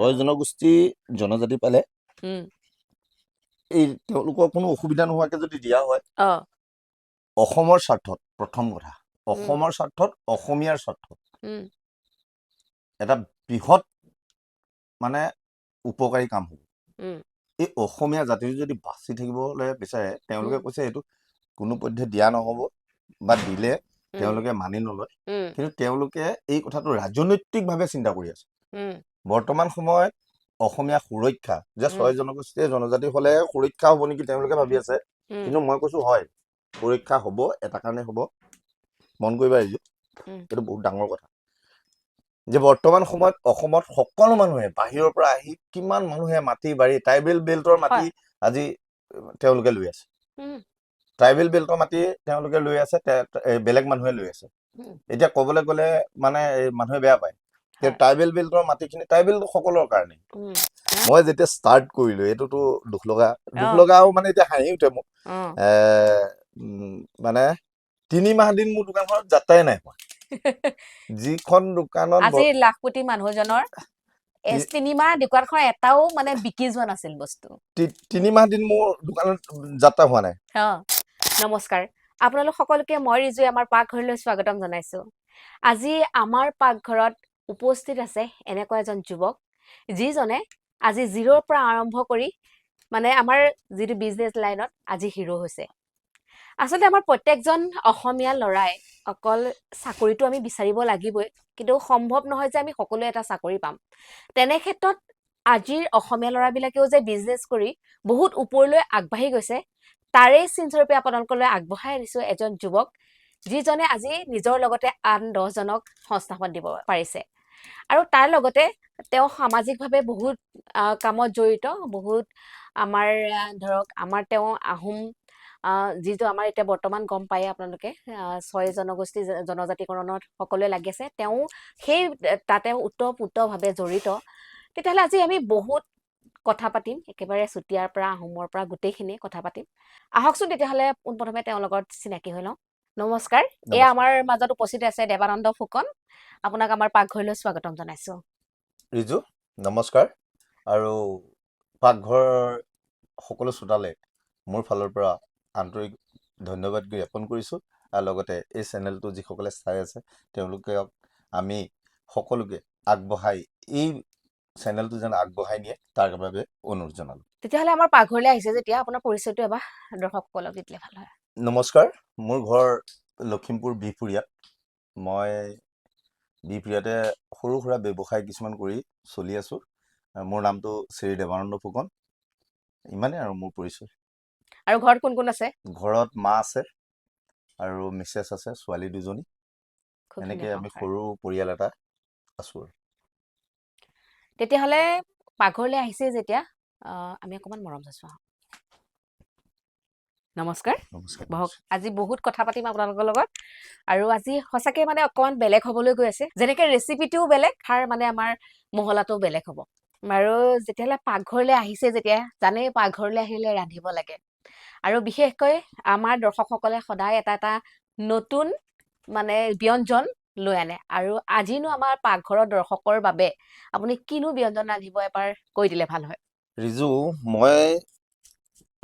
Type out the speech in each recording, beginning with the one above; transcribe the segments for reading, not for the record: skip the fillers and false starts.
ছয় জনগোষ্ঠী জনজাতি পালে উম এই তেওঁলোকৰ কোনো অসুবিধা নোহোৱাকে যদি দিয়া হয় অ অসমৰ স্বাৰ্থত প্ৰথম কথা উম অসমৰ স্বাৰ্থত অসমীয়াৰ স্বাৰ্থত উম এটা বৃহৎ মানে উপকাৰী কাম হ'ব উম এই অসমীয়া জাতিটো যদি বাচি থাকিবলৈ বিচাৰে তেওঁলোকে উম কৈছে এইটো কোনো পধ্যে দিয়া নহ'ব বা দিলে উম তেওঁলোকে মানি নলয় উম কিন্তু তেওঁলোকে এই কথাটো ৰাজনৈতিকভাৱে চিন্তা কৰি আছে উম বৰ্তমান সময়ত অসমীয়া সুৰক্ষা যে উম ছয় জনগোষ্ঠীয়ে জনজাতি হলে সুৰক্ষা হ'ব নেকি তেওঁলোকে ভাবি আছে উম কিন্তু মই কৈছো হয় সুৰক্ষা হ'ব এটা কাৰণে হ'ব মন কৰিবা এইটো বহুত ডাঙৰ কথা যে বৰ্তমান সময়ত অসমত সকলো মানুহে বাহিৰৰ পৰা আহি কিমান মানুহে মাটি বাৰী ট্ৰাইবেল বেল্টৰ মাটি হয় আজি তেওঁলোকে লৈ আছে উম ট্ৰাইবেল বেল্টৰ মাটি তেওঁলোকে লৈ আছে বেলেগ মানুহে লৈ আছে উম এতিয়া ক'বলৈ গ'লে মানে মানুহে বেয়া পায় হয় ট্ৰাইবেল বেল্টৰ মাটিখিনি ট্ৰাইবেল সকলৰ কাৰণে উম মই যেতিয়া ষ্টাৰ্ট কৰিলো এইটোতো দুখ অ লগাও মানে এতিয়া হাঁহি উঠে মোক অ মানে 3 মাহ দিন মোৰ দোকানখনত যাত্ৰাই নাই হোৱা যিখন দোকানত আজি লাখপতি মানুহজনৰ এছ 3 মাহ দোকানখন এটাও মানে বিক্ৰী যোৱা নাছিল বস্তু 3 মাহ দিন মোৰ দোকানত যাত্ৰা হোৱা নাই অ নমস্কাৰ আপোনালোক সকলোকে মই ৰিজু আমাৰ পাকঘৰলৈ স্বাগতম জনাইছো আজি আমাৰ পাকঘৰত উপস্থিত আছে এনেকুৱা এজন যুৱক যিজনে আজি জিৰোৰ পৰা আৰম্ভ কৰি মানে আমাৰ যিটো বিজনেছ লাইনত আজি হিৰো হৈছে আচলতে আমাৰ প্ৰত্যেকজন অসমীয়া ল'ৰাই অকল চাকৰিটো আমি বিচাৰিব লাগিবই কিন্তু সম্ভৱ নহয় যে আমি সকলোৱে এটা চাকৰি পাম তেনে ক্ষেত্ৰত আজিৰ অসমীয়া ল'ৰাবিলাকেও যে বিজনেছ কৰি বহুত ওপৰলৈ আগবাঢ়ি গৈছে তাৰে চিনস্বৰূপে আপোনালোকলৈ আগবঢ়াই আনিছো এজন যুৱক যিজনে আজি নিজৰ লগতে আন 10 জনক সংস্থাপন দিব পাৰিছে আৰু তাৰ লগতে তেওঁ সামাজিকভাৱে বহুত কামত জড়িত বহুত আমাৰ ধৰক আমাৰ তেওঁ আহোম যিটো আমাৰ এতিয়া বৰ্তমান গম পায় আপোনালোকে 6 জনগোষ্ঠী জনজাতিকৰণত সকলোৱে লাগিছে তেওঁ সেই তাতে উত্তৰভাৱে জড়িত তেতিয়াহ'লে আজি আমি বহুত কথা পাতিম একেবাৰে চুতীয়াৰ পৰা আহোমৰ পৰা গোটেইখিনি কথা পাতিম আহকচোন তেতিয়াহ'লে পোনপ্ৰথমে তেওঁৰ লগত চিনাকি হৈ লওঁ নমস্কাৰ এয়া আমাৰ মাজত উপস্থিত আছে দেৱানন্দ ফুকন আপোনাক আমাৰ পাকঘৰলৈ স্বাগতম জনাইছো ৰিজু নমস্কাৰ আৰু পাকঘৰ সকলো শ্ৰোতালে মোৰ ফালৰ পৰা আন্তৰিক ধন্যবাদ জ্ঞাপন কৰিছো আৰু লগতে এই চেনেলটো যিসকলে চাই আছে তেওঁলোকে আমি সকলোকে আগবঢ়াই এই চেনেলটো যেন আগবঢ়াই নিয়ে তাৰ বাবে অনুৰোধ জনালো তেতিয়াহ'লে আমাৰ পাকঘৰলৈ আহিছে যেতিয়া আপোনাৰ পৰিচয়টো এবাৰ দৰ্শকসকলক দিলে ভাল হয় নমস্কাৰ মোৰ ঘৰ লখিমপুৰ বিহপুৰীয়াত মই বিহপুৰীয়াতে সৰু সুৰা ব্যৱসায় কিছুমান কৰি চলি আছো মোৰ নামটো শ্ৰী দেৱানন্দ ফুকন ইমানে আৰু মোৰ পৰিচয় আৰু ঘৰত কোন কোন আছে ঘৰত মা আছে আৰু মিছেছ আছে ছোৱালী দুজনী খুব এনেকে ধুনীয়া আমি সংসাৰ সৰু পৰিয়াল এটা আছো তেতিয়াহ'লে পাকঘৰলৈ আহিছে যেতিয়া আমি অকমান মৰম যাচোঁ নমস্কাৰ বহক আজি বহুত কথা পাতিম আপোনালোকৰ লগত আৰু আজি সঁচাকে মানে অকমান বেলেগ হ'বলৈ গৈ আছে যেনেকে ৰেচিপিটোও বেলেগ খাৰ মানে আমাৰ মহলাটোও বেলেগ হ'ব আৰু যেতিয়ালে পাকঘৰলৈ আহিছে যেতিয়া জানেই পাকঘৰলৈ আহিলে ৰান্ধিব লাগে আৰু বিশেষকৈ আমাৰ দৰ্শকসকলে সদায় এটা নতুন মানে ব্যঞ্জন লৈ আনে আৰু আজিনো আমাৰ পাকঘৰৰ দৰ্শকৰ বাবে আপুনি কিনো ব্যঞ্জন ৰান্ধিব এবাৰ কৈ দিলে ভাল হয় ৰিজু মই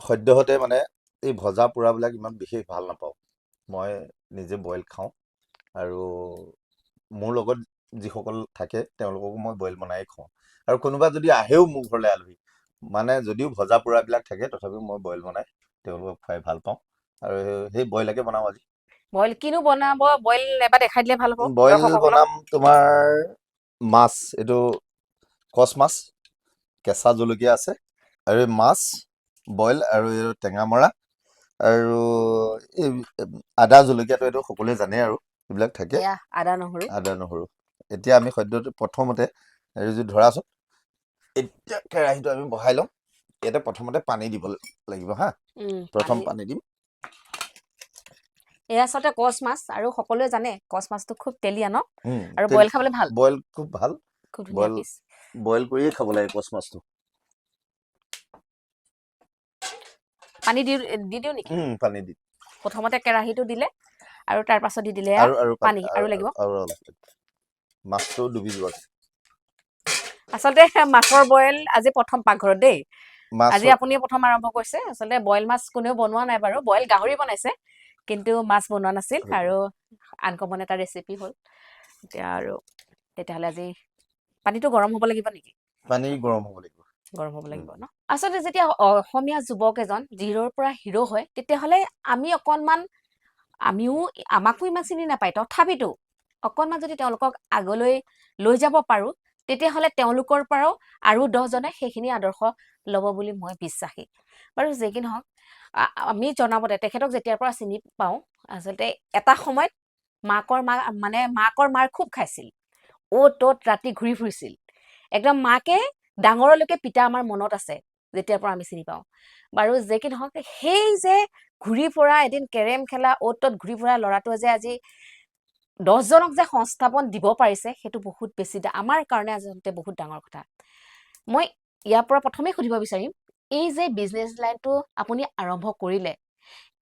সদ্যহতে মানে এই ভজা পোৰাবিলাক ইমান বিশেষ ভাল নাপাওঁ মই নিজে বইল খাওঁ আৰু মোৰ লগত যিসকল থাকে তেওঁলোককো মই বইল বনাই খাওঁ আৰু কোনোবা যদি আহেও মোৰ ঘৰলৈ আলহী মানে যদিও ভজা পোৰাবিলাক থাকে তথাপিও মই বইল বনাই তেওঁলোকক খুৱাই ভাল পাওঁ আৰু সেই বইলকে বনাওঁ আজি বইল কিনো বনাব বইল এবাৰ দেখাই দিলে ভাল হ'ব বইল দৰ্শকসকলক বনাম তোমাৰ মাছ এইটো কচ মাছ কেঁচা জলকীয়া আছে আৰু মাছ বইল আৰু টেঙা মৰা আৰু এই আদা জলকীয়াটো এইটো সকলোৱে জানে আৰু এইবিলাক থাকে এয়া আদা নহৰু এতিয়া আমি সদ্যহতে প্ৰথমতে যদি ধৰাচোন এতিয়া কেৰাহীটো আমি বহাই লওঁ ইয়াতে প্ৰথমতে পানী দিব লাগিব হা প্ৰথম পানী দিম এয়া আচলতে কচ মাছ আৰু সকলোৱে জানে কচ মাছটো খুব তেলীয়া ন আৰু বইল বইল খাবলৈ ভাল খুব ভাল খুব ধুনীয়া পিচ বইল কৰিয়ে খাব লাগে কচ মাছটো পানী দি দিও নেকি পানী দি প্ৰথমতে কেৰাহীটো দিলে আৰু তাৰ পাছত দি দিলে আৰু পানী আৰু লাগিব মাছটো ডুবি যোৱা আচলতে মাছৰ বইল আজি প্ৰথম পাকঘৰত দেই। আজি মাছৰ আপুনি প্ৰথম আৰম্ভ কৰিছে। আচলতে বইল মাছ কোনেও বনোৱা নাই বাৰু। বইল গাহৰি বনাইছে, কিন্তু মাছ বনোৱা নাছিল আৰু আনকমন এটা ৰেচিপি হ'ল। এতিয়া আৰু তেতিয়াহ'লে আজি পানীটো গৰম হ'ব লাগিব নেকি? পানী গৰম হ'ব লাগিব। গৰম হ'ব উম, লাগিব ন? আচলতে যেতিয়া অসমীয়া যুৱক এজন জিৰ'ৰ পৰা হিৰ' হয়, তেতিয়াহ'লে আমি অকণমান আমাকো ইমান চিনি নাপায়, তথাপিতো অকণমান যদি তেওঁলোকক আগলৈ লৈ যাব পাৰোঁ, তেতিয়াহ'লে তেওঁলোকৰ পৰাও আৰু 10জনে সেইখিনি আদৰ্শ ল'ব বুলি মই বিশ্বাসী। বাৰু যি কি নহওক, আমি জনামতে তেখেতক যেতিয়াৰ পৰা চিনি পাওঁ, আচলতে এটা সময়ত মাকৰ মাৰ খুব খাইছিল। অ'ত ত'ত ৰাতি ঘূৰি ফুৰিছিল। একদম মাকে ডাঙৰলৈকে পিতা আমাৰ মনত আছে, যেতিয়াৰ পৰা আমি চিনি পাওঁ। বাৰু যি কি নহওক, সেই যে ঘূৰি ফুৰা, এদিন কেৰেম খেলা, অ'ত ত'ত ঘূৰি ফুৰা ল'ৰাটোৱে যে আজি 10জনক যে সংস্থাপন দিব পাৰিছে, সেইটো বহুত বেছি আমাৰ কাৰণে আচলতে বহুত ডাঙৰ কথা। মই ইয়াৰ পৰা প্ৰথমেই সুধিব বিচাৰিম, এই যে বিজনেছ লাইনটো আপুনি আৰম্ভ কৰিলে,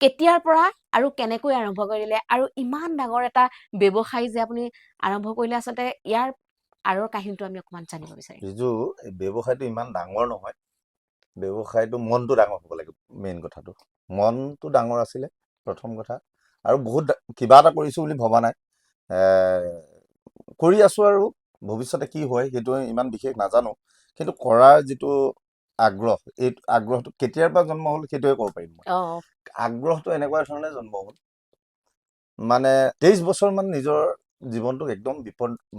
কেতিয়াৰ পৰা আৰু কেনেকৈ আৰম্ভ কৰিলে, আৰু ইমান ডাঙৰ এটা ব্যৱসায় যে আপুনি আৰম্ভ কৰিলে, আচলতে ইয়াৰ আঁৰৰ কাহিনীটো আমি অকণমান জানিব বিচাৰিম। ৰিজু, এই ব্যৱসায়টো ইমান ডাঙৰ নহয়। ব্যৱসায়টো মনটো ডাঙৰ হ'ব লাগিব, মেইন কথাটো। মনটো ডাঙৰ আছিলে প্ৰথম কথা, আৰু বহুত কিবা এটা কৰিছোঁ বুলি ভবা নাই। কৰি আছোঁ, আৰু ভৱিষ্যতে কি হয় সেইটো ইমান বিশেষ নাজানো, কিন্তু কৰাৰ যিটো আগ্ৰহ, এই আগ্ৰহটো কেতিয়াৰ পৰা জন্ম হ'ল সেইটোৱে ক'ব পাৰিম মই। অঁ আগ্ৰহটো এনেকুৱা ধৰণে জন্ম হ'ল, মানে 23 বছৰমান নিজৰ জীৱনটোক একদম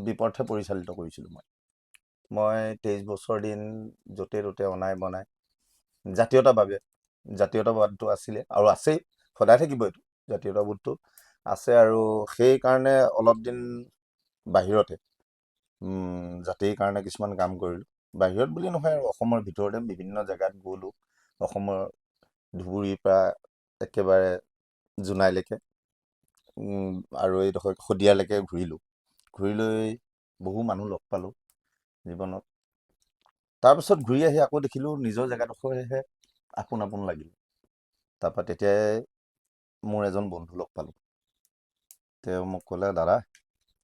বিপথে পৰিচালিত কৰিছিলোঁ মই 23 বছৰ দিন য'তে ত'তে অনাই বনাই জাতীয়তাবাদটো আছিলে আৰু আছেই, সদায় থাকিব। এইটো জাতীয়তাবোধটো আছে, আৰু সেইকাৰণে অলপ দিন বাহিৰতে জাতিৰ কাৰণে কিছুমান কাম কৰিলোঁ। বাহিৰত বুলি নহয়, আৰু অসমৰ ভিতৰতে বিভিন্ন জেগাত গ'লোঁ। অসমৰ ধুবুৰীৰ পৰা একেবাৰে জোনাইলৈকে, আৰু এইডোখৰ শদিয়ালৈকে ঘূৰিলোঁ। ঘূৰি লৈ বহু মানুহ লগ পালোঁ জীৱনত। তাৰপিছত ঘূৰি আহি আকৌ দেখিলোঁ নিজৰ জেগাডোখৰহে আপোন আপোন লাগিল। তাৰপৰা তেতিয়াই মোৰ এজন বন্ধু লগ পালোঁ। তেওঁ মোক ক'লে,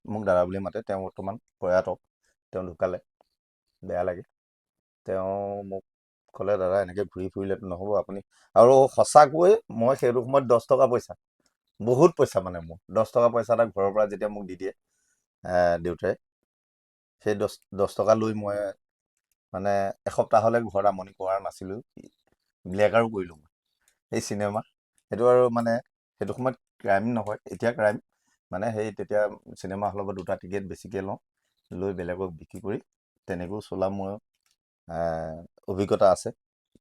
মোক দাদা বুলি মাতে। তেওঁ বৰ্তমান প্ৰয়াত, তেওঁ ঢুকালে, বেয়া লাগে। তেওঁ মোক ক'লে, দাদা এনেকৈ ঘূৰি ফুৰিলেতো নহ'ব আপুনি। আৰু সঁচাকৈ মই সেইটো সময়ত 10 টকা পইচা, বহুত পইচা মানে মোৰ 10 টকা পইচা এটা ঘৰৰ পৰা যেতিয়া মোক দি দিয়ে দেউতাই, সেই 10 টকা লৈ মই মানে এসপ্তাহলৈ ঘৰত আমনি কৰা নাছিলোঁ। ব্লেক আৰু কৰিলোঁ মই এই চিনেমা। সেইটো আৰু মানে সেইটো সময়ত ক্ৰাইম নহয়, এতিয়া ক্ৰাইম। মানে সেই তেতিয়া চিনেমা হলৰ পৰা 2টা টিকেট বেছিকৈ লওঁ, লৈ বেলেগক বিক্ৰী কৰি তেনেকৈও চলা মোৰ অভিজ্ঞতা আছে।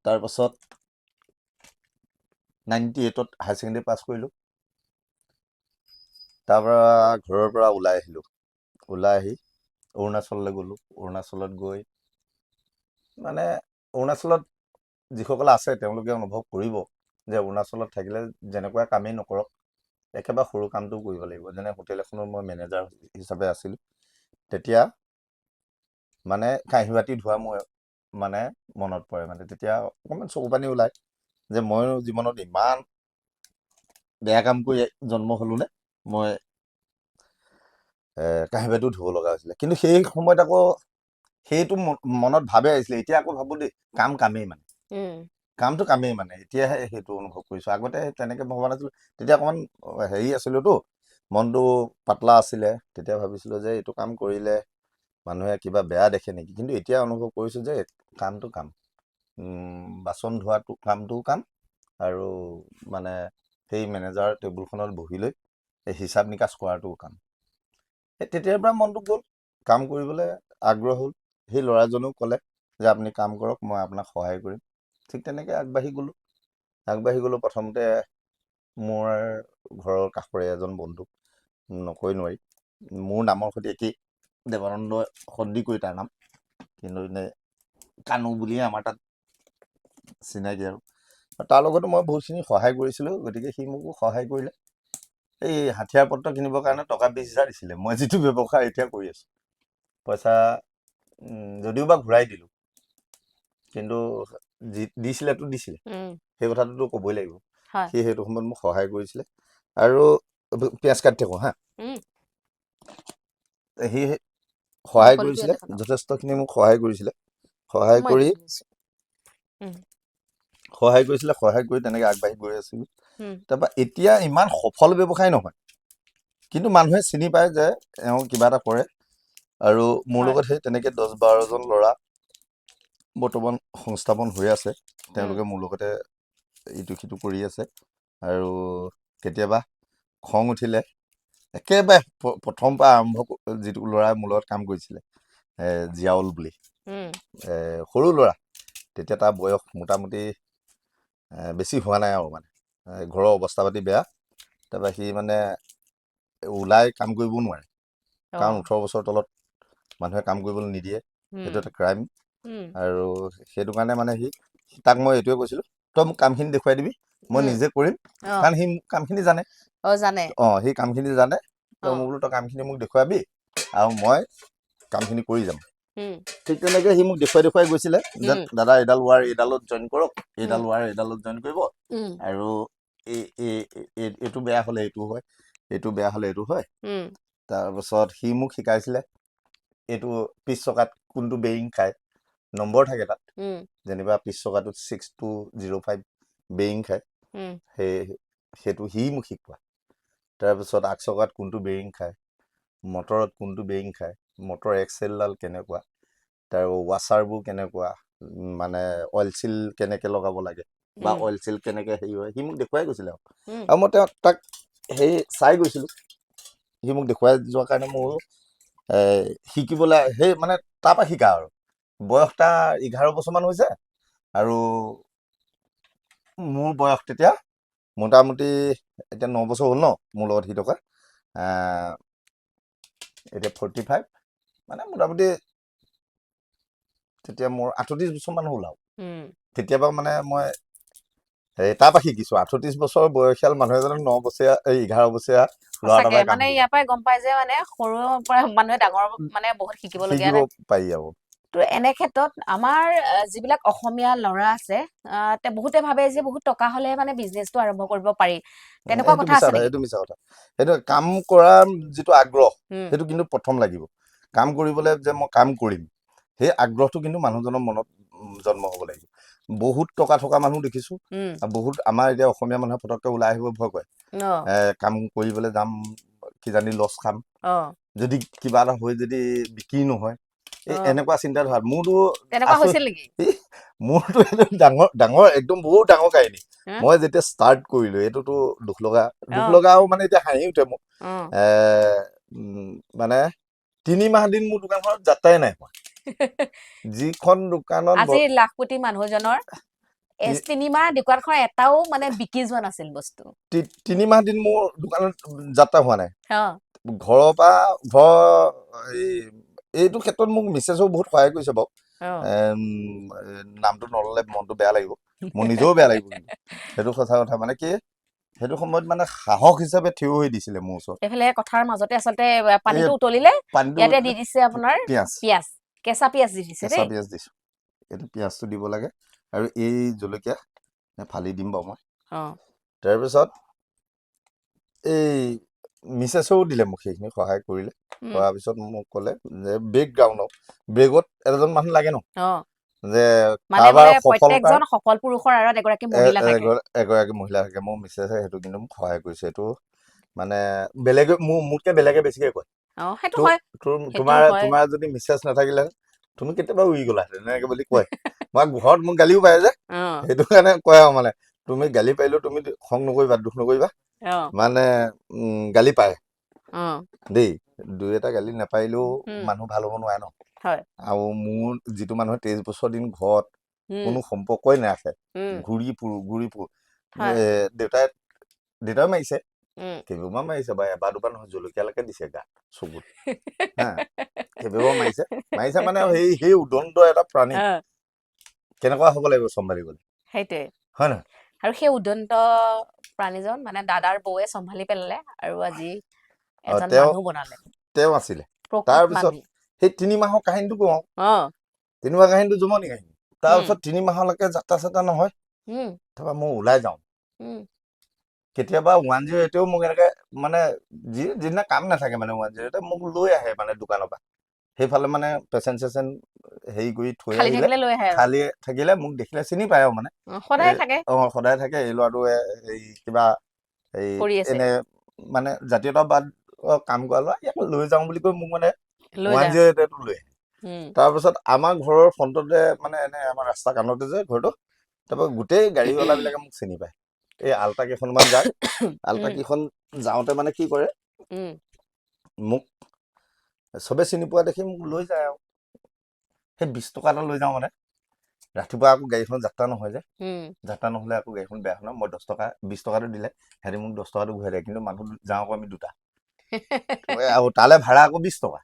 তাৰপাছত 98ত হায়াৰ ছেকেণ্ডেৰী পাছ কৰিলোঁ। তাৰপৰা ঘৰৰ পৰা ওলাই আহিলোঁ। ওলাই আহি অৰুণাচললৈ গ'লোঁ। অৰুণাচলত গৈ মানে অৰুণাচলত যিসকল আছে তেওঁলোকে অনুভৱ কৰিব যে অৰুণাচলত থাকিলে যেনেকুৱা কামেই নকৰক, একেবাৰে সৰু কামটোও কৰিব লাগিব। যেনে হোটেল এখনৰ মই মেনেজাৰ হিচাপে আছিলোঁ। তেতিয়া মানে কাঁহী বাতি ধোৱা মোৰ মানে মনত পৰে। মানে তেতিয়া অকণমান চকু পানী ওলায় যে ময়ো জীৱনত ইমান বেয়া কাম কৰি জন্ম হ'লোনে, মই কাঁহী বাতিও ধুব লগা হৈছিলে। কিন্তু সেই সময়ত আকৌ সেইটো মনত ভাবে আহিছিলে। এতিয়া আকৌ ভাবোঁ দেই, কামেই মানে, কামটো কামেই মানে। এতিয়াহে সেইটো অনুভৱ কৰিছোঁ। আগতে তেনেকৈ ভবা নাছিলোঁ। তেতিয়া অকণমান হেৰি আছিলোঁতো, মনটো পাতলা আছিলে। তেতিয়া ভাবিছিলোঁ যে এইটো কাম কৰিলে মানুহে কিবা বেয়া দেখে নেকি। কিন্তু এতিয়া অনুভৱ কৰিছোঁ যে কামটো কাম, বাচন ধোৱাটো কামটোও কাম, আৰু মানে সেই মেনেজাৰ টেবুলখনত বহি লৈ এই হিচাপ নিকাচ কৰাটোও কাম। তেতিয়াৰ পৰা মনটো গ'ল, কাম কৰিবলৈ আগ্ৰহ হ'ল। সেই ল'ৰাজনেও ক'লে যে আপুনি কাম কৰক, মই আপোনাক সহায় কৰিম। ঠিক তেনেকৈ আগবাঢ়ি গ'লোঁ। প্ৰথমতে মোৰ ঘৰৰ কাষৰে এজন বন্ধু, নকৈ নোৱাৰি, মোৰ নামৰ সৈতে একেই, দেৱানন্দ সন্দিকৈ তাৰ নাম, কিন্তু এনে কানু বুলিয়ে আমাৰ তাত চিনাকি। আৰু তাৰ লগতো মই বহুতখিনি সহায় কৰিছিলোঁ। গতিকে সি মোকো সহায় কৰিলে। এই হাথিয়াৰ পত্ৰ কিনিবৰ কাৰণে টকা 20,000 দিছিলে। মই যিটো ব্যৱসায় এতিয়া কৰি আছোঁ, পইচা যদিও বা ঘূৰাই দিলোঁ, কিন্তু দিছিলে সেই কথাটোতো ক'বই লাগিব। সি সেইটো সময়ত মোক সহায় কৰিছিলে। আৰু পিঁয়াজ কাটি থাকোঁ হা, সি সহায় মুকলিটো কৰিছিলে, ইয়াতে খাওঁ। যথেষ্টখিনি মোক সহায় কৰিছিলে। সহায় মই কৰি এইটো দিছো। সহায় কৰি তেনেকে আগবাঢ়ি গৈ আছিলোঁ। উম, তাৰপৰা এতিয়া ইমান সফল ব্যৱসায় নহয়, কিন্তু মানুহে চিনি পায় যে এওঁ কিবা এটা কৰে। আৰু মোৰ হয়। লগত সেই তেনেকে 10-12জন ল'ৰা বৰ্তমান সংস্থাপন হৈ আছে। তেওঁলোকে মোৰ লগতে ইটো সিটো কৰি আছে। আৰু কেতিয়াবা খং উঠিলে একেবাৰে প্ৰথম পৰা যিটো ল'ৰাই মোৰ লগত কাম কৰিছিলে, জিয়াউল বুলি, সৰু ল'ৰা, তেতিয়া তাৰ বয়স মোটামুটি বেছি হোৱা নাই আৰু মানে ঘৰৰ অৱস্থা পাতি বেয়া। তাৰপৰা সি মানে ওলাই কাম কৰিবও নোৱাৰে, কাৰণ 18 বছৰৰ তলত মানুহে কাম কৰিবলৈ নিদিয়ে, সেইটো এটা ক্ৰাইম। আৰু সেইটো কাৰণে মানে তাক মই এইটোৱে কৈছিলোঁ, তই মোক কামখিনি দেখুৱাই দিবি, মই নিজে কৰিম, কাৰণ সি কামখিনি জানে। জানে। সি কামখিনি জানে। তই মোক বোলো তই কামখিনি মোক দেখুৱাবি আৰু মই কামখিনি কৰি যাম। ঠিক তেনেকে সি মোক দেখুৱাই গৈছিলে যে দাদা এইডাল ৱাৰ এইডালত জইন কৰক, এইডাল ৱাৰ এইডালত জইন কৰিব, আৰু এইটো বেয়া হ'লে এইটো হয়, এইটো বেয়া হ'লে এইটো হয়। তাৰপাছত সি মোক শিকাইছিলে এইটো পিছ চকাত কোনটো বেৰিং খায়, নম্বৰ থাকে তাত, যেনিবা পিছ চকাটোত 6205 বেৰিং খায়, সেইটো সি মোক শিকোৱা। তাৰপিছত আগ চকাত কোনটো বেৰিং খায়, মটৰত কোনটো বেৰিং খায়, মটৰ এক্সেলডাল কেনেকুৱা, তাৰ ৱাছাৰবোৰ কেনেকুৱা, মানে অইল চিল কেনেকে লগাব লাগে, বা অইল চিল কেনেকে হেৰি হয়, সি মোক দেখুৱাই গৈছিলে। আৰু মই তাক চাই গৈছিলোঁ। সি মোক দেখুৱাই যোৱাৰ কাৰণে মোৰ শিকিবলৈ সেই মানে তাৰ পৰা শিকা আৰু বয়স তাৰ 11 বছৰমান হৈছে। আৰু মোৰ বয়স তেতিয়া মোটামুটি এতিয়া 9 বছৰ হ'ল ন মোৰ লগত সি থকা। এতিয়া 45, মানে মোটামুটি তেতিয়া মোৰ 38 বছৰমান হ'ল আৰু। কেতিয়াবা মানে মই তাৰ পৰা শিকিছোঁ, 38 বছৰ বয়সীয়াল মানুহ এজনক 9 বছৰীয়া 11 বছৰীয়া ল'ৰা এটাৰ সঁচাকে পৰাই কাম মানে শিকিব ইয়াৰ পৰাই গম পাই যে মানে সৰুৰ পৰা মানুহে ডাঙৰ মানে বহুত শিকিবলগীয়া শিকিব পাৰি আৰু। তো এনে ক্ষেত্ৰত আমাৰ যিবিলাক অসমীয়া ল'ৰা আছে, বহুতে ভাবে যে বহুত টকা হ'লে মানে বিজনেছটো আৰম্ভ কৰিব পাৰি, তেনেকুৱা এইটো কথা মিছা আছে কথা, নেকি? এইটো মিছা কথা। সেইটো কাম কৰাৰ যিটো আগ্ৰহ, উম, সেইটো কিন্তু প্ৰথম লাগিব। কাম কৰিবলৈ যে মই কাম কৰিম, সেই আগ্ৰহটো কিন্তু মানুহজনৰ মনত জন্ম হ'ব লাগিব। বহুত টকা থকা মানুহ দেখিছোঁ, বহুত আমাৰ এতিয়া অসমীয়া মানুহে পতককে ওলাই আহিব ভয় কৰে। কাম কৰিবলৈ যাম, কিজানি লছ খাম, যদি কিবা এটা হৈ যদি বিক্ৰী নহয়, এনেকুৱা চিন্তা ধাৰা। মোৰতো তেনেকুৱা আছো, হৈছিল নেকি? মোৰতো একদম ডাঙৰ একদম বহুত ডাঙৰ কাহিনী। মই যেতিয়া ষ্টাৰ্ট কৰিলো, এইটোতো দুখ লগাও মানে এতিয়া হাঁহি উঠে মোক। মানে 3 মাহ দিন মোৰ দোকানখনত যাত্ৰাই নাই হোৱা। যিখন দোকানত আজি লাখপতি মানুহজনৰ 3 মাহ দোকানখন এটাও মানে বিক্ৰী যোৱা নাছিল বস্তু। 3 মাহ দিন মোৰ দোকানত যাত্ৰা হোৱা নাই। ঘৰৰ পৰা এইটো ক্ষেত্ৰত মোক মিছেছেও বহুত সহায় কৰিছে বাৰু। নামটো নললে মনটো বেয়া লাগিব, মোৰ নিজেও বেয়া লাগিব, কিন্তু সেইটো সঁচা কথা। মানে কি, সেইটো সময়ত মানে সাহস হিচাপে থিয় হৈ দিছিলে মোৰ ওচৰত। এইফালে কথাৰ মাজতে আচলতে এই পানীটো উতলিলে, পানীটো ইয়াতে দি দিছে আপোনাৰ পিঁয়াজ, কেঁচা পিঁয়াজ দি দিছে কেঁচা দেই। পিঁয়াজ দিছোঁ। এইটো পিঁয়াজটো দিব লাগে, আৰু এই জলকীয়া ফালি দিম বাৰু মই। তাৰপিছত এই মিছেছেও দিলে মোক সেইখিনি সহায় কৰিলে। কৰাৰ পিছত মোক ক'লে যে ব্ৰেকত এজন মানুহ লাগে ন, যে কাৰোবাৰ মানে সফলতাৰ প্ৰত্যেকজন সফল পুৰুষৰ আঁৰত এগৰাকী মহিলা থাকে। এগৰাকী মহিলা থাকে। মোৰ মিছেছে সেইটো কিন্তু মোক সহায় কৰিছে। এইটো মানে বেলেগে মোতকে বেলেগে বেছিকে কয়, সেইটো হয়, সেইটোও হয়। তোমাৰ যদি মিছেছ নাথাকিলে তুমি কেতিয়াবা উৰি গলা এনেকে বুলি কয়। মই ঘৰত মোক গালিও পাৰে যে, সেইটো কাৰণে কয় আৰু মানে তুমি গালি পাৰিলেও তুমি খং নকৰিবা, দুখ নকৰিবা, মানে গালি পাৰে দেই, 2-এটা গালি নাপাৰিলেও মানুহ ভাল হ'ব নোৱাৰে ন। আৰু মোৰ যিটো মানুহে 23 বছৰ দিন ঘৰত কোনো সম্পৰ্কই নাৰাখে, ঘূৰি ফুৰো। দেউতাই মাৰিছে, কেইবাবাৰ মাৰিছে বা এবাৰ দুবাৰ নহয়, জলকীয়ালৈকে দিছে গাত, চকুত, হা, কেইবাবাৰ মাৰিছে মানে সেই উদণ্ড এটা প্ৰাণী কেনেকুৱা হ'ব লাগিব চম্ভালিবলৈ, সেইটোৱে। হয় নহয়? আৰু সেই উদন্ত প্ৰাণীজন মানে দাদাৰ বৌয়ে চম্ভালি পেলালে, আৰু আজি এজন মানুহ বনালে, তেওঁ আছিলে। প্ৰকৃত তাৰপিছত মানুহ। সেই 3 মাহৰ কাহিনীটো কওঁ, 3 মাহৰ কাহিনীটো জমনি কাহিনী। তাৰপিছত 3 মাহলৈকে যাত্ৰা চাত্ৰা নহয়, তাৰপৰা মই ওলাই যাওঁ। কেতিয়াবা 108ও মোক এনেকে মানে যিদিনা কাম নাথাকে মানে 108 মোক লৈ আহে মানে দোকানৰ পৰা। সেইফালে মানে পেচেণ্ট হেৰি কৰি থৈ খালী আহিলে, থাকিলে লৈ আহে আৰু খালী থাকিলে মোক দেখিলে চিনি পায় আৰু মানে সদায় থাকে সদায় থাকে এই ল'ৰাটোৱে এই কিবা এই কৰি আছে এনে মানে জাতীয়তাবাদ কাম কৰা ল'ৰা, ইয়াক লৈ যাওঁ বুলি কৈ মোক মানে লৈ যায় 108 লৈ আহে। তাৰপিছত আমাৰ ঘৰৰ ফ্ৰণ্টতে মানে এনে আমাৰ ৰাস্তা কাণতে যে ঘৰটো, তাৰপৰা গোটেই গাড়ীৱালাবিলাকে মোক চিনি পায়। এই আল্টা কেইখনমান যায়, আল্টা কেইখন যাওঁতে মানে কি কৰে, মোক চবে চিনি পোৱা দেখি মোক লৈ যায় আৰু সেই 20 টকা এটা লৈ যাওঁ মানে। ৰাতিপুৱা আকৌ গাড়ীখন যাত্ৰা নহয় যে, যাত্ৰা নহ'লে আকৌ গাড়ীখন বেয়া হয় ন, মই 10 টকা 20 টকাটো দিলে সিহঁতি মোক 10 টকাটো ঘূৰাই দিয়ে, কিন্তু মানুহ যাওঁ আকৌ আমি দুটা আৰু তালৈ ভাড়া আকৌ 20 টকা,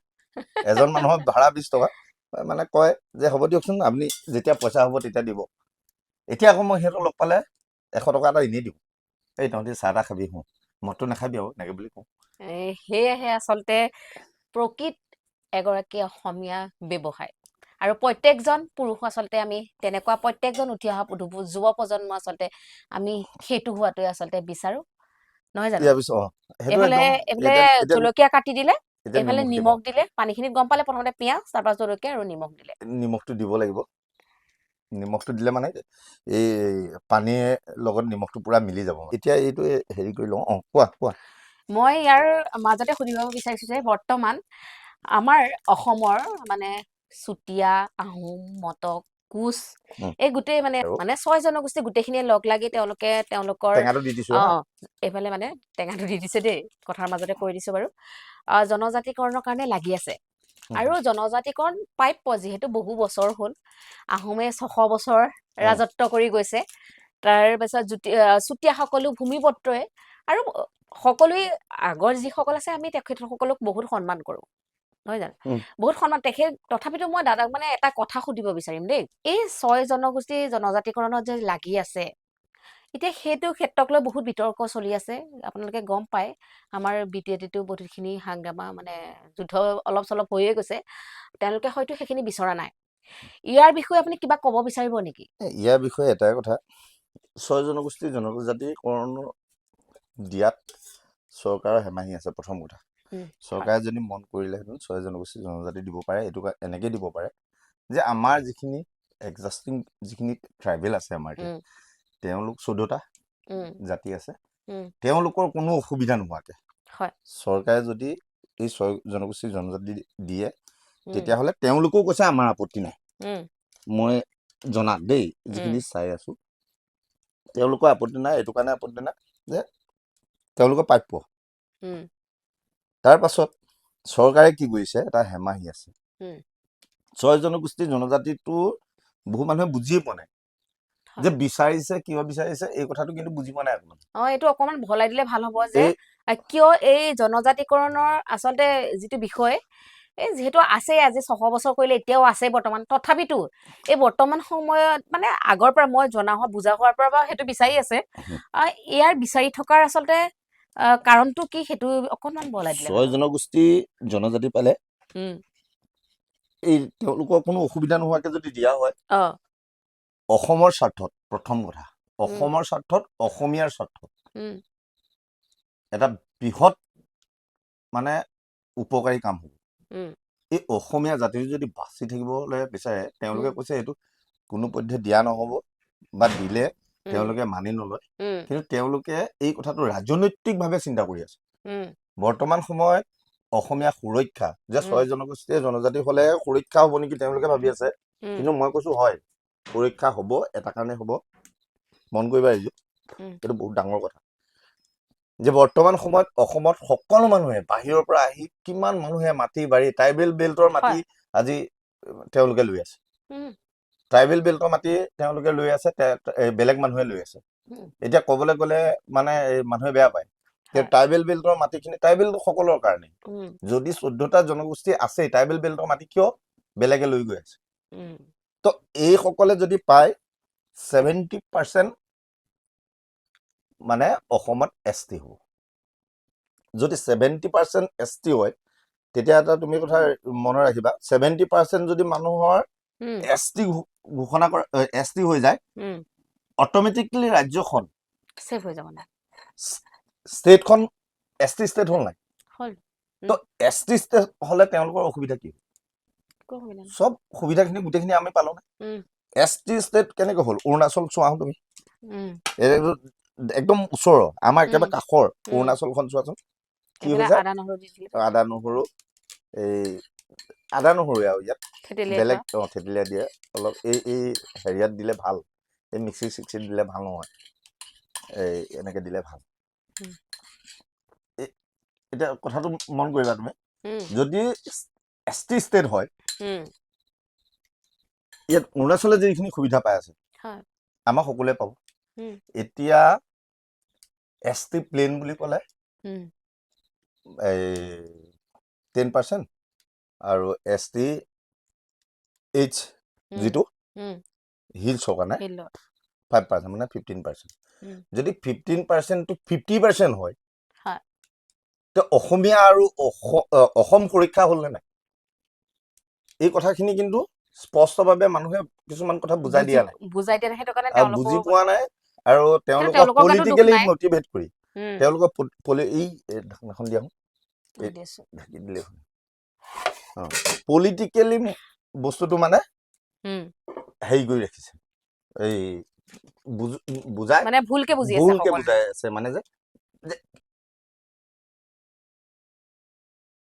এজন মানুহৰ ভাড়া 20 টকা। মানে কয় যে হ'ব দিয়কচোন, আপুনি যেতিয়া পইচা হ'ব তেতিয়া দিব। এতিয়া আকৌ মই সিহঁতক লগ পালে 100 টকা এটা এনেই দিওঁ, এই তহঁতি চাহ তাহ খাবি, মদটো নাখাবি আৰু এনেকে বুলি কওঁ। সেয়েহে আচলতে প্ৰকৃত এগৰাকী অসমীয়া ব্যৱসায়। আৰু প্ৰত্যেকজন পুৰুষ আচলতে আমি তেনেকুৱা প্ৰত্যেকজন উঠি অহা যুৱ প্ৰজন্ম আচলতে আমি সেইটো হোৱাটোৱে আচলতে বিচাৰো, নহয় জানো? ইয়াৰ পিছত সেইটো এইফালে একদম এইফালে এতিয়া জলকীয়া কাটি দিলে, এতিয়া এইফালে দিব, নিমখ দিলে, পানীখিনিত গম পালে প্ৰথমতে পিঁয়াজ, তাৰপৰা জলকীয়া আৰু নিমখ দিলে। নিমখটো দিব লাগিব। নিমখটো দিলে মানে এই পানীৰ লগত নিমখটো পুৰা মিলি যাব। এতিয়া এইটো হেৰি কৰি লওঁ। কোৱা। মই ইয়াৰ মাজতে সুধিব বিচাৰিছো যে বৰ্তমান আমাৰ অসমৰ মানে চুতীয়া, আহোম, মটক, কোচ এই গোটেই মানে 6 জনগোষ্ঠী গোটেইখিনিয়ে লগ লাগি তেওঁলোকৰ টেঙাটো দি দিছো হা। এইফালে মানে টেঙাটো দি দিছে দেই, কথাৰ মাজতে কৈ দিছো বাৰু, জনজাতিকৰণৰ কাৰণে লাগি আছে। আৰু জনজাতিকৰণ প্ৰাপ্য যিহেতু বহু বছৰ হ'ল, আহোমে 600 বছৰ ৰাজত্ব কৰি গৈছে, তাৰ পাছত চুতীয়া সকলো ভূমিপত্ৰই আৰু সকলোৱে আগৰ যিসকল আছে আমি তেখেতসকলক বহুত সন্মান কৰো, নহয় জানো? বহুত সন্মান তথাপিতো মই দাদাক মানে এটা কথা সুধিব বিচাৰিম দেই। এই 6 জনগোষ্ঠী জনজাতিকৰণত যে লাগি আছে, এতিয়া সেইটো ক্ষেত্ৰক লৈ বহুত বিতৰ্ক চলি আছে। আপোনালোকে গম পায় আমাৰ BTAT বহুতখিনি হাংগামা মানে যুদ্ধ অলপ চলপ হৈয়ে গৈছে, তেওঁলোকে হয়তো সেইখিনি বিচৰা নাই। ইয়াৰ বিষয়ে আপুনি কিবা ক'ব বিচাৰিব নেকি? ইয়াৰ বিষয়ে এটাই কথা, 6 জনগোষ্ঠী জনজাতিকৰণ দিয়াত চৰকাৰৰ হেমাহি আছে। প্ৰথম কথা, চৰকাৰে যদি মন কৰিলেহেঁতেন 6 জনগোষ্ঠী জনজাতি দিব পাৰে, এইটো এনেকে দিব পাৰে যে আমাৰ যিখিনি এক্সাষ্টিং যিখিনি ট্ৰাইবেল আছে আমাৰ তেওঁলোক 14টা জাতি আছে, তেওঁলোকৰ কোনো অসুবিধা নোহোৱাকে চৰকাৰে যদি এই 6 জনগোষ্ঠী জনজাতি দিয়ে, তেতিয়াহ'লে তেওঁলোকেও কৈছে আমাৰ আপত্তি নাই। মই জনাত দেই, যিখিনি চাই আছো তেওঁলোকৰ আপত্তি নাই। এইটো কাৰণে আপত্তি নাই যে তেওঁলোকৰ প্ৰাপ্য। তাৰ পাছত চৰকাৰে কি কৰিছে, এটা হেমাহি আছে। 6 জনগোষ্ঠী জনজাতিটো বহু মানুহে বুজিয়ে পোৱা নাই যে বিচাৰিছে কিয় বিচাৰিছে, এই কথাটো কিন্তু বুজি পোৱা নাই অকমান। এইটো অকমান ভলাই দিলে ভাল হ'ব যে কিয় এই জনজাতিকৰণৰ আচলতে যিটো বিষয়, এই যিহেতু আছে আজি 600 বছৰ কৰিলে এতিয়াও আছে বৰ্তমান, তথাপিতো এই বৰ্তমান সময়ত মানে আগৰ পৰা মই জনা হোৱা বুজা হোৱাৰ পৰা বাৰু সেইটো বিচাৰি আছে, ইয়াৰ বিচাৰি থকাৰ আচলতে কাৰণটো কি সেইটো অকনমান বলাই দিলে। 6 জনগোষ্ঠী জনজাতি পালে এই তেওঁলোকৰ কোনো অসুবিধা নোহোৱাকে যদি দিয়া হয়, অসমৰ স্বাৰ্থত, প্ৰথম কথা অসমৰ স্বাৰ্থত, অসমীয়াৰ স্বাৰ্থত এটা বৃহৎ মানে উপকাৰী কাম হ'ব। এই অসমীয়া জাতিটো যদি বাচি থাকিবলৈ বিচাৰে, তেওঁলোকে কৈছে এইটো কোনো পধ্যে দিয়া নহ'ব, বা দিলে তেওঁলোকে মানি নলয়। কিন্তু তেওঁলোকে এই কথাটো ৰাজনৈতিকভাৱে চিন্তা কৰি আছে। বৰ্তমান সময়ত অসমীয়া সুৰক্ষা, যে 6 জনগোষ্ঠীয় জনজাতি হলে সুৰক্ষা হ'ব নেকি তেওঁলোকে ভাবি আছে, কিন্তু মই কৈছো হয়, সুৰক্ষা হ'ব। এটা কাৰণে হ'ব, মন কৰিবা এইটো বহুত ডাঙৰ কথা, যে বৰ্তমান সময়ত অসমত সকলো মানুহে বাহিৰৰ পৰা আহি কিমান মানুহে মাটি বাৰী ট্ৰাইবেল বেল্টৰ মাটি আজি তেওঁলোকে লৈ আছে। ট্ৰাইবেল বেল্টৰ মাটি তেওঁলোকে লৈ আছে, বেলেগ মানুহে লৈ আছে। এতিয়া ক'বলৈ গ'লে মানে মানুহে বেয়া পায়, ট্ৰাইবেল বেল্টৰ মাটিখিনি ট্ৰাইবেল সকলৰ কাৰণে। যদি 14টা জনগোষ্ঠী আছে, ট্ৰাইবেল বেল্টৰ মাটি কিয় বেলেগে লৈ গৈ আছে? তো এইসকলে যদি পায় 70% মানে অসমত ST হ'ব। যদি 70% ST হয়, তেতিয়া এটা তুমি কথা মনত ৰাখিবা, 70% যদি মানুহৰ ST ঘোষণা কৰা ST হৈ যায়, অট'মেটিকলি ৰাজ্যখন ছেফ হৈ যাব না, ষ্টেটখন ST ষ্টেট হ'ল নাই? হ'ল। তো ST ষ্টেট হ'লে তেওঁলোকৰ অসুবিধা কি? একো সুবিধা নাই। চব সুবিধাখিনি গোটেইখিনি আমি পালো না। উম, ST ষ্টেট কেনেকৈ হ'ল? অৰুণাচল চোৱা তুমি, উম, এইটো একদম ওচৰৰ, আমাৰ উম, একেবাৰে কাষৰ উম। অৰুণাচলখন চোৱাচোন কি এইফালে হৈছে। আদা নহৰু দি দিলে আদা নহৰু, এই আদা নহৰুৱে আৰু ইয়াত থেতেলিয়াই বেলেগ থোৱা। থেতেলিয়াই দিয়ে অলপ, এই হেৰিয়াত দিলে ভাল, এই মিক্সি চিক্সিত দিলে ভাল নহয়, এই এনেকে দিলে ভাল। উম, এতিয়া কথাটো মন কৰিবা তুমি, উম, যদি ST ষ্টেট হয়, উম, ইয়াত অৰুণাচলে যিখিনি সুবিধা পাই আছে হয়। আমাৰ সকলোৱে পাব। উম, এতিয়া ST প্লেন বুলি ক'লে উম, এই 10% আৰু ST H উম, যিটো উম, হিলছৰ কাৰণে হিলৰ। 5%, মানে 15%। উম, যদি 15% to 50% হয়, হয়। তে অসমীয়া আৰু অসম সুৰক্ষা হ'ল নে নাই? এই কথাখিনি কিন্তু স্পষ্টভাৱে মানুহে কিছুমান কথা বুজাই দিয়া নাই, বুজাই দিয়া নাই, সেইটো কাৰণে আৰু তেওঁলোকো বুজি পোৱা মানে নাই, আৰু কিন্তু তেওঁলোকক তেওঁলোকৰ গাতো দুখ পলিটিকেলি নাই। মটিভেট কৰি উম, তেওঁলোকক এই ঢাকনাখন দিয়া এই দি আছো। ঢাকি দিলে পলিটিকেলি বস্তুটো মানে উম, হেৰি কৰি ৰাখিছে, এই বুজাই মানে ভুলকে বুজি আছে ভুলকে সকলোৱে। বুজাই আছে, মানে যে